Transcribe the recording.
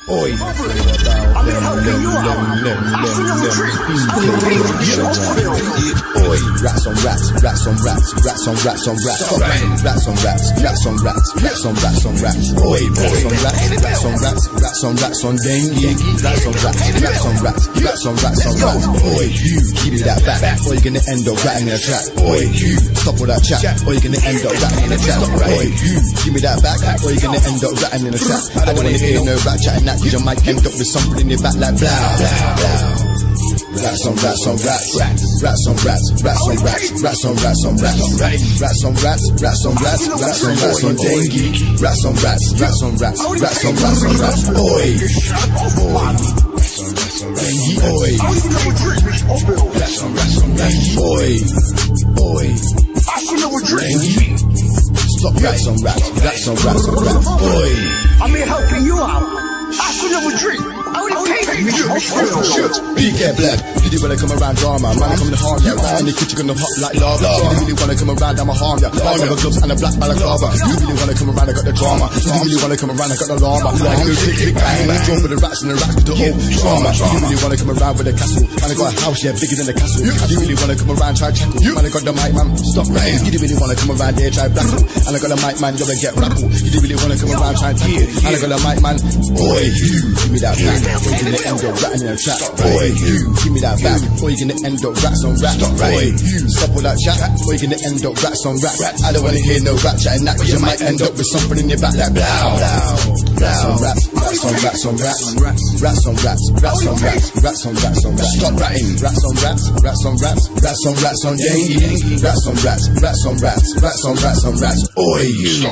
Oi, I'm here helping you out. I feel a retreat. Oi, rats on rats, rats on rats, rats on rats on rats, rats on rats, rats on rats, rats on rats on rats. Oi, rats on rats, rats on rats, rats on rats on dengue, rats on rats, rats on rats, rats on rats on rats. Oi, you give me that back, or you're gonna end up ratting in a trap. Oi, you stop all that chat, or you're gonna end up ratting in a trap. Oi, you give me that back, or you're gonna end up ratting in a trap. I don't wanna hear no rat chatting that, 'cause you might end up with something in your back like blah, blah, blah. Rats on rats on rats, rats on rats, rats on rats, rats on rats on rats, rats on rats, rats on rats, rats on rats on dengue, rats on rats, rats on rats, rats on rats on rats. Oi, dengue, oi, rats on rats on rats, oi, oi, dengue. Stop rats on rats, rats on rats on rats. Oi, I'm here helping you out. I feel a retreat. I would pay me. big hair black. You really wanna come around drama, man, I'm coming to harm ya. And the kitchen gonna hot like lava. You really wanna come around, I'ma harm ya. I got the gloves and a black balaclava. You really wanna come around, I got the drama. You really wanna come around, I got the llama. I go tick, bang, bang, draw for the rats and the rats with the whole drama. You really wanna come around with a castle, man, I got a house, yeah, bigger than the castle. You really wanna come around, try tackle, man, I got the mic, man, stop rain. You really wanna come around there, try blackle, and I got the mic, man, you're gonna get rattled. You really wanna come around, try tackle, and I got the mic, man, boy, you give me that back, or you're gonna end up ratting in a trap. Boy, you give me that back, or you're gonna end up rats on rats. Boy, you stop all that chat, or you're gonna end up rats on rats. I don't wanna hear no rat chatting that, 'cause you might end up with something in your back like blah, rats on rats, rats on rats on rats, rats on rats, rats on rats, rats on rats on rats. Stop ratting, rats on rats, rats on rats, rats on rats on dengue, rats on rats, rats on rats, rats on rats on rats. Oi, you.